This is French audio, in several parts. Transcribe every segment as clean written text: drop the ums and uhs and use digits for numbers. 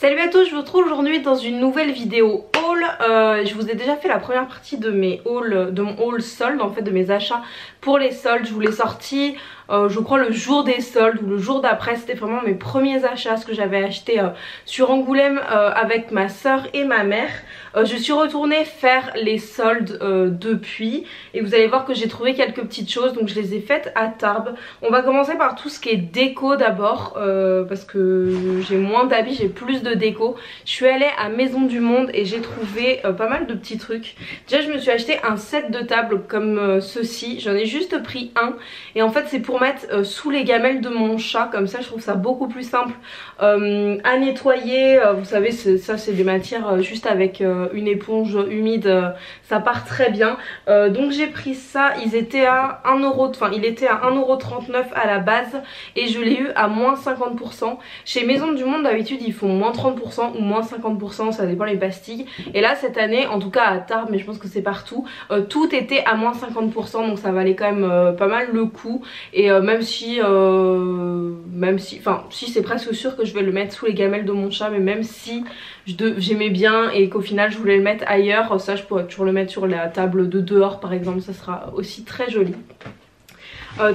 Salut à tous, je vous retrouve aujourd'hui dans une nouvelle vidéo haul. Je vous ai déjà fait la première partie de mon haul solde, en fait de mes achats pour les soldes. Je vous l'ai sorti je crois le jour des soldes ou le jour d'après. C'était vraiment mes premiers achats, ce que j'avais acheté sur Angoulême avec ma soeur et ma mère. Je suis retournée faire les soldes depuis et vous allez voir que j'ai trouvé quelques petites choses, donc je les ai faites à Tarbes. On va commencer par tout ce qui est déco d'abord parce que j'ai moins d'habits, j'ai plus de déco. Je suis allée à Maison du Monde et j'ai trouvé pas mal de petits trucs. Déjà je me suis acheté un set de table comme ceci, j'en ai juste pris un et en fait c'est pour mettre sous les gamelles de mon chat, comme ça je trouve ça beaucoup plus simple à nettoyer. Vous savez ça c'est des matières juste avec une éponge humide, ça part très bien. Donc j'ai pris ça, il était à 1,39€ à la base et je l'ai eu à moins 50%. Chez Maison du Monde d'habitude ils font moins 30% ou moins 50%, ça dépend les pastilles. Et là cette année, en tout cas à Tarbes, mais je pense que c'est partout, tout était à moins 50%, donc ça valait quand même pas mal le coup. Et même si c'est presque sûr que je vais le mettre sous les gamelles de mon chat, mais même si j'aimais bien et qu'au final je voulais le mettre ailleurs, ça je pourrais toujours le mettre sur la table de dehors par exemple, ça sera aussi très joli.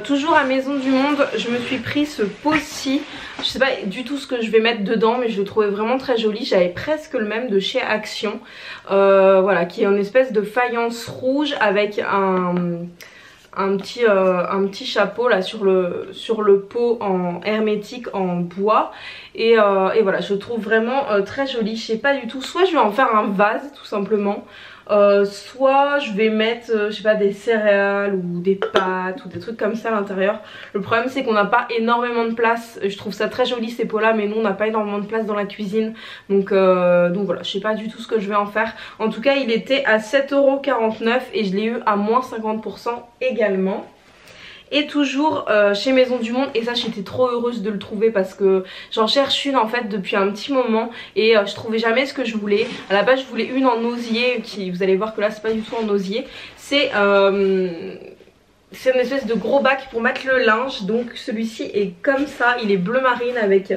Toujours à Maison du Monde, je me suis pris ce pot-ci. Je sais pas du tout ce que je vais mettre dedans, mais je le trouvais vraiment très joli. J'avais presque le même de chez Action, voilà, qui est une espèce de faïence rouge avec un petit chapeau là sur le pot en hermétique en bois. Et voilà, je le trouve vraiment très joli. Je sais pas du tout, soit je vais en faire un vase tout simplement, soit je vais mettre je sais pas, des céréales ou des pâtes ou des trucs comme ça à l'intérieur. Le problème c'est qu'on n'a pas énormément de place. Je trouve ça très joli ces pots là, mais nous on n'a pas énormément de place dans la cuisine, donc voilà, je sais pas du tout ce que je vais en faire. En tout cas il était à 7,49€ et je l'ai eu à moins 50% également. Et toujours chez Maison du Monde, et ça j'étais trop heureuse de le trouver parce que j'en cherche une en fait depuis un petit moment et je trouvais jamais ce que je voulais. À la base je voulais une en osier, qui vous allez voir que là c'est pas du tout en osier, c'est une espèce de gros bac pour mettre le linge. Donc celui-ci est comme ça, il est bleu marine avec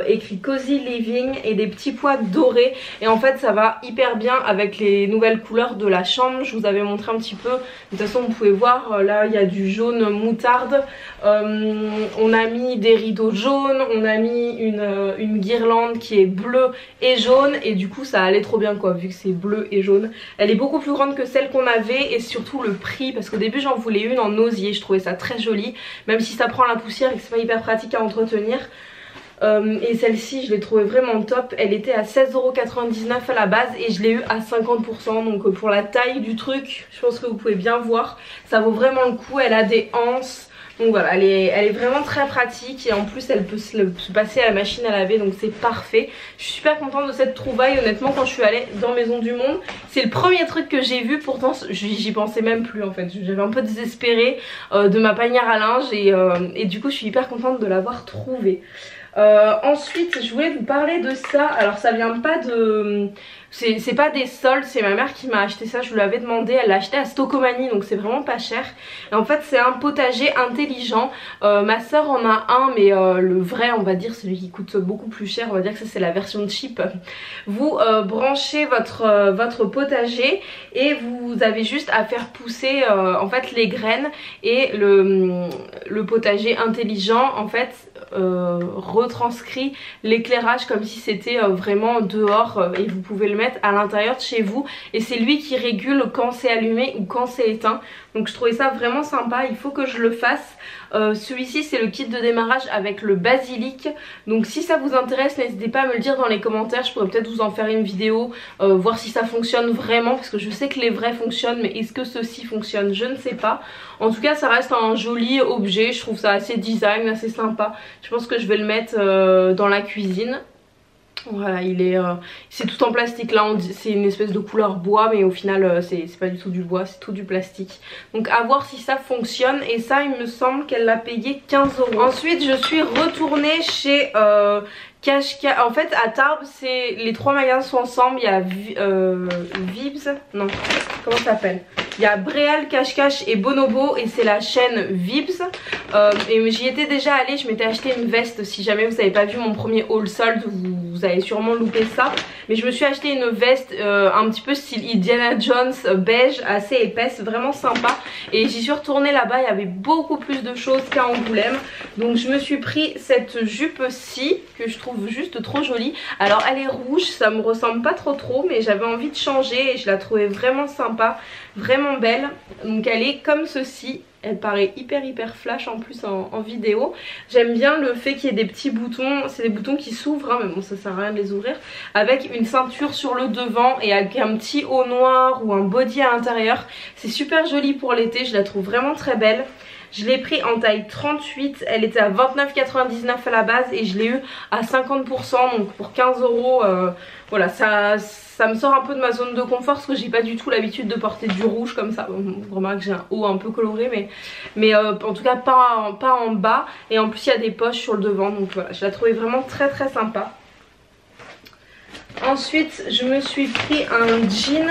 écrit Cozy Living et des petits pois dorés. Et en fait ça va hyper bien avec les nouvelles couleurs de la chambre. Je vous avais montré un petit peu, de toute façon vous pouvez voir, là il y a du jaune moutarde. On a mis des rideaux jaunes, on a mis une guirlande qui est bleue et jaune. Et du coup ça allait trop bien quoi, vu que c'est bleu et jaune. Elle est beaucoup plus grande que celle qu'on avait et surtout le prix, parce qu'au début j'en voulais une en osier, je trouvais ça très joli, même si ça prend la poussière et que c'est pas hyper pratique à entretenir. Et celle-ci je l'ai trouvée vraiment top, elle était à 16,99€ à la base et je l'ai eu à 50%, donc pour la taille du truc je pense que vous pouvez bien voir, ça vaut vraiment le coup. Elle a des anses, donc voilà, elle est vraiment très pratique et en plus elle peut se passer à la machine à laver, donc c'est parfait. Je suis super contente de cette trouvaille. Honnêtement quand je suis allée dans Maison du Monde, c'est le premier truc que j'ai vu, pourtant j'y pensais même plus en fait. J'avais un peu désespérée de ma panière à linge et du coup je suis hyper contente de l'avoir trouvée. Ensuite je voulais vous parler de ça. Alors ça vient pas de... c'est pas des soldes, c'est ma mère qui m'a acheté ça, je lui avais demandé, elle l'a acheté à Stocomanie donc c'est vraiment pas cher. Et en fait c'est un potager intelligent, ma soeur en a un mais le vrai on va dire, celui qui coûte beaucoup plus cher, on va dire que ça c'est la version cheap. Vous branchez votre potager et vous avez juste à faire pousser en fait les graines et le potager intelligent en fait retranscrit l'éclairage comme si c'était vraiment dehors et vous pouvez le mettre à l'intérieur de chez vous et c'est lui qui régule quand c'est allumé ou quand c'est éteint. Donc je trouvais ça vraiment sympa, il faut que je le fasse. Celui-ci c'est le kit de démarrage avec le basilic, donc si ça vous intéresse n'hésitez pas à me le dire dans les commentaires, je pourrais peut-être vous en faire une vidéo, voir si ça fonctionne vraiment, parce que je sais que les vrais fonctionnent mais est-ce que ceux-ci fonctionnent, je ne sais pas. En tout cas ça reste un joli objet, je trouve ça assez design, assez sympa. Je pense que je vais le mettre dans la cuisine. Voilà, c'est tout en plastique là, c'est une espèce de couleur bois mais au final c'est pas du tout du bois, c'est tout du plastique. Donc à voir si ça fonctionne et ça il me semble qu'elle l'a payé 15€. Ensuite je suis retournée chez en fait à Tarbes, les trois magasins sont ensemble, il y a Vibs, non comment ça s'appelle, il y a Bréal, Cache-Cache et Bonobo et c'est la chaîne Vibs. Et j'y étais déjà allée, je m'étais acheté une veste. Si jamais vous n'avez pas vu mon premier haul solde, vous vous avez sûrement loupé ça. Mais je me suis acheté une veste un petit peu style Indiana Jones beige, assez épaisse, vraiment sympa. Et j'y suis retournée là-bas, il y avait beaucoup plus de choses qu'à Angoulême. Donc je me suis pris cette jupe-ci que je trouve juste trop jolie. Alors elle est rouge, ça me ressemble pas trop, mais j'avais envie de changer et je la trouvais vraiment sympa, vraiment belle. Donc elle est comme ceci. Elle paraît hyper flash en plus en vidéo. J'aime bien le fait qu'il y ait des petits boutons. C'est des boutons qui s'ouvrent, hein, mais bon ça sert à rien de les ouvrir. Avec une ceinture sur le devant et avec un petit haut noir ou un body à l'intérieur. C'est super joli pour l'été, je la trouve vraiment très belle. Je l'ai pris en taille 38, elle était à 29,99 à la base et je l'ai eu à 50%, donc pour 15 €. Voilà, ça me sort un peu de ma zone de confort parce que j'ai pas du tout l'habitude de porter du rouge comme ça. Vous remarquez que j'ai un haut un peu coloré, mais en tout cas pas en bas. Et en plus il y a des poches sur le devant, donc voilà, je la trouvais vraiment très sympa. Ensuite je me suis pris un jean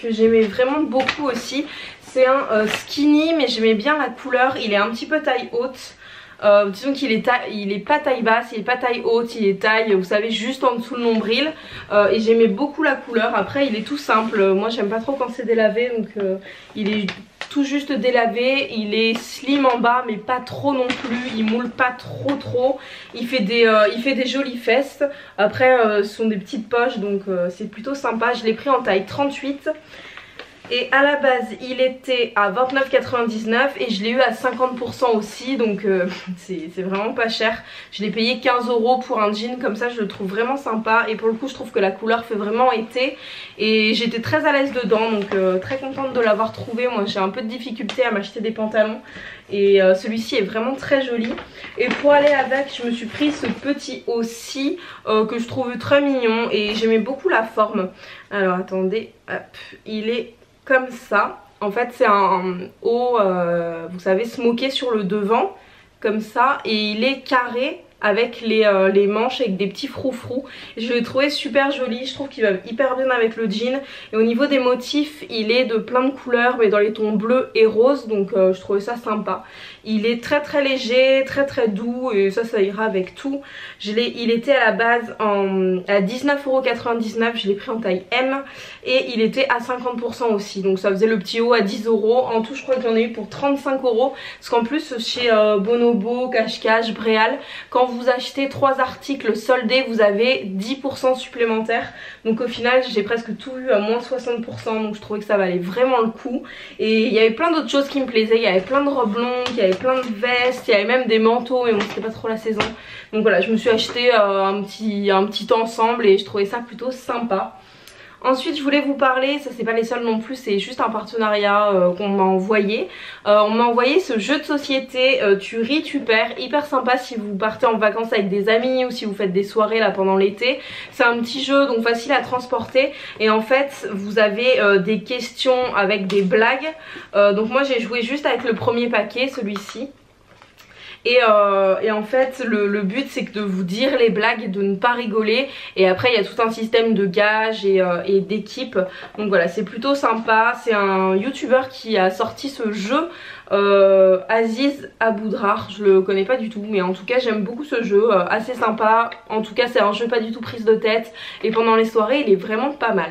que j'aimais vraiment beaucoup aussi. C'est un skinny, mais j'aimais bien la couleur. Il est un petit peu taille haute. Disons qu'il est pas taille basse, il est pas taille haute, il est taille, vous savez, juste en dessous le nombril. Et j'aimais beaucoup la couleur. Après il est tout simple, moi j'aime pas trop quand c'est délavé, donc il est tout juste délavé. Il est slim en bas mais pas trop non plus, il moule pas trop. Il fait des jolies fesses. Après ce sont des petites poches, donc c'est plutôt sympa. Je l'ai pris en taille 38. Et à la base il était à 29,99 et je l'ai eu à 50% aussi, donc c'est vraiment pas cher. Je l'ai payé 15 € pour un jean comme ça, je le trouve vraiment sympa. Et pour le coup je trouve que la couleur fait vraiment été. Et j'étais très à l'aise dedans, donc très contente de l'avoir trouvé. Moi j'ai un peu de difficulté à m'acheter des pantalons. Et celui-ci est vraiment très joli. Et pour aller avec je me suis pris ce petit haut-ci que je trouve très mignon. Et j'aimais beaucoup la forme. Alors attendez, hop, il est comme ça. En fait c'est un haut vous savez, smoké sur le devant comme ça, et il est carré avec les manches avec des petits froufrous. Je l'ai trouvé super joli, je trouve qu'il va hyper bien avec le jean. Et au niveau des motifs il est de plein de couleurs mais dans les tons bleus et roses, donc je trouvais ça sympa. Il est très léger, très doux, et ça ira avec tout. Il était à la base à 19,99 €, je l'ai pris en taille M. Et il était à 50% aussi, donc ça faisait le petit haut à 10 €. En tout je crois que j'en ai eu pour 35 €. Parce qu'en plus chez Bonobo, Cache-Cache, Bréal, quand vous achetez 3 articles soldés vous avez 10% supplémentaire. Donc au final j'ai presque tout eu à moins 60%, donc je trouvais que ça valait vraiment le coup. Et il y avait plein d'autres choses qui me plaisaient, il y avait plein de robes longues, il y avait plein de vestes, il y avait même des manteaux, mais bon c'était pas trop la saison. Donc voilà, je me suis acheté un petit ensemble et je trouvais ça plutôt sympa. Ensuite je voulais vous parler, ça c'est pas les seuls non plus, c'est juste un partenariat qu'on m'a envoyé. On m'a envoyé ce jeu de société Tu ris tu perds, hyper sympa si vous partez en vacances avec des amis ou si vous faites des soirées là pendant l'été. C'est un petit jeu donc facile à transporter, et en fait vous avez des questions avec des blagues. Donc moi j'ai joué juste avec le premier paquet, celui-ci. Et en fait le but c'est de vous dire les blagues et de ne pas rigoler. Et après il y a tout un système de gages et d'équipe. Donc voilà, c'est plutôt sympa. C'est un youtubeur qui a sorti ce jeu, Aziz Aboudrar. Je le connais pas du tout, mais en tout cas j'aime beaucoup ce jeu, assez sympa. En tout cas c'est un jeu pas du tout prise de tête, et pendant les soirées il est vraiment pas mal.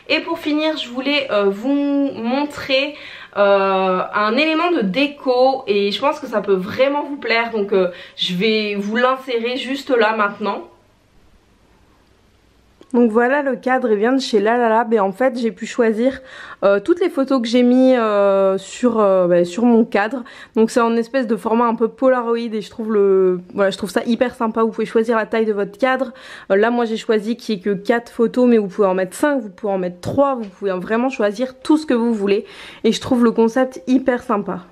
Et pour finir je voulais vous montrer un élément de déco, et je pense que ça peut vraiment vous plaire, donc je vais vous l'insérer juste là maintenant. Donc voilà, le cadre il vient de chez Lalalab, et en fait j'ai pu choisir toutes les photos que j'ai mis sur mon cadre. Donc c'est en espèce de format un peu Polaroid, et je trouve ça hyper sympa. Vous pouvez choisir la taille de votre cadre. Là moi j'ai choisi qu'il n'y ait que 4 photos, mais vous pouvez en mettre 5, vous pouvez en mettre 3, vous pouvez vraiment choisir tout ce que vous voulez, et je trouve le concept hyper sympa.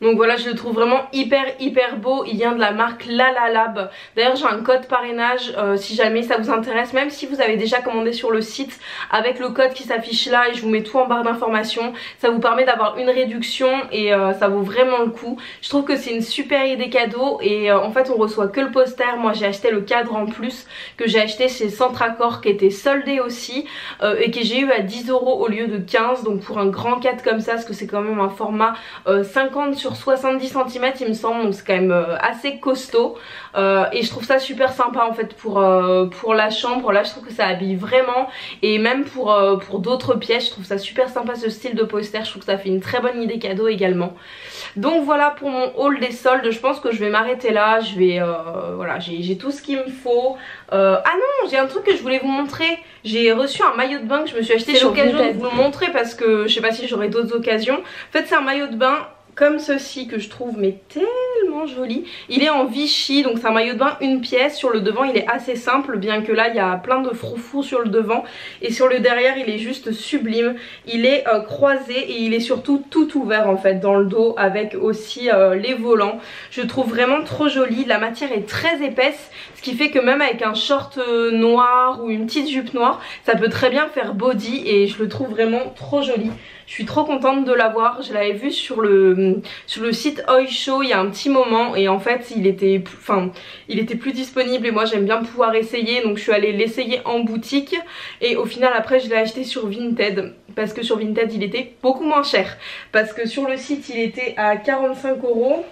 Donc voilà, je le trouve vraiment hyper beau. Il vient de la marque Lalalab. D'ailleurs j'ai un code parrainage si jamais ça vous intéresse, même si vous avez déjà commandé sur le site, avec le code qui s'affiche là, et je vous mets tout en barre d'informations. Ça vous permet d'avoir une réduction, et ça vaut vraiment le coup. Je trouve que c'est une super idée cadeau, et en fait on reçoit que le poster. Moi j'ai acheté le cadre en plus, que j'ai acheté chez Centracor, qui était soldé aussi, et que j'ai eu à 10 € au lieu de 15. Donc pour un grand cadre comme ça, parce que c'est quand même un format 50 sur sur 70 cm il me semble, donc c'est quand même assez costaud. Et je trouve ça super sympa en fait pour la chambre. Là je trouve que ça habille vraiment, et même pour d'autres pièces je trouve ça super sympa ce style de poster. Je trouve que ça fait une très bonne idée cadeau également. Donc voilà pour mon haul des soldes. Je pense que je vais m'arrêter là. Je vais voilà, j'ai tout ce qu'il me faut. Ah non, j'ai un truc que je voulais vous montrer. J'ai reçu un maillot de bain que je me suis acheté. C'est l'occasion de vous le montrer parce que je sais pas si j'aurai d'autres occasions. En fait c'est un maillot de bain comme ceci que je trouve mais tellement joli. Il est en Vichy, donc c'est un maillot de bain une pièce. Sur le devant il est assez simple, bien que là il y a plein de froufrous sur le devant, et sur le derrière il est juste sublime. Il est croisé et il est surtout tout ouvert en fait dans le dos, avec aussi les volants. Je trouve vraiment trop joli. La matière est très épaisse, ce qui fait que même avec un short noir ou une petite jupe noire ça peut très bien faire body, et je le trouve vraiment trop joli. Je suis trop contente de l'avoir. Je l'avais vu sur le site Oysho il y a un petit moment, et en fait il était plus disponible, et moi j'aime bien pouvoir essayer, donc je suis allée l'essayer en boutique, et au final après je l'ai acheté sur Vinted, parce que sur Vinted il était beaucoup moins cher, parce que sur le site il était à 45 €.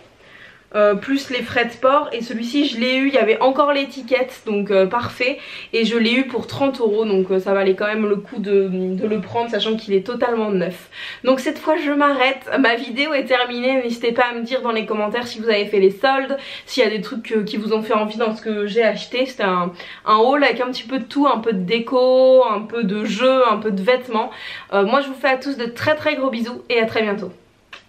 Plus les frais de port, et celui-ci je l'ai eu, il y avait encore l'étiquette, donc parfait, et je l'ai eu pour 30 €, donc ça valait quand même le coup de le prendre, sachant qu'il est totalement neuf. Donc cette fois je m'arrête, ma vidéo est terminée. N'hésitez pas à me dire dans les commentaires si vous avez fait les soldes, s'il y a des trucs qui vous ont fait envie dans ce que j'ai acheté. C'était un haul avec un petit peu de tout, un peu de déco, un peu de jeux, un peu de vêtements. Moi je vous fais à tous de très très gros bisous, et à très bientôt.